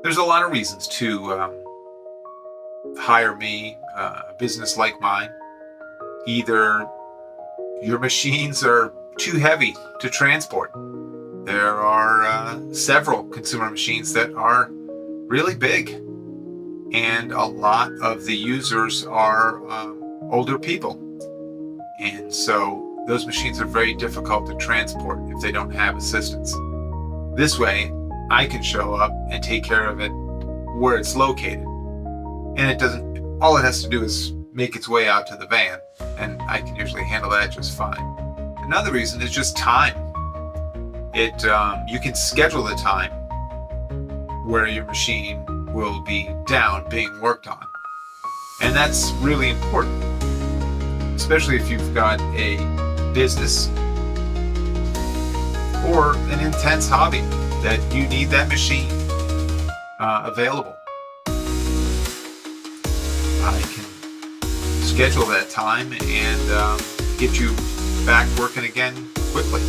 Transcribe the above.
There's a lot of reasons to hire me, a business like mine. Either your machines are too heavy to transport. There are several consumer machines that are really big, and a lot of the users are older people. And so those machines are very difficult to transport if they don't have assistance. This way, I can show up and take care of it where it's located. And all it has to do is make its way out to the van, and I can usually handle that just fine. Another reason is just time. You can schedule the time where your machine will be down being worked on. And that's really important, especially if you've got a business or an intense hobby that you need that machine available. I can schedule that time and get you back working again quickly.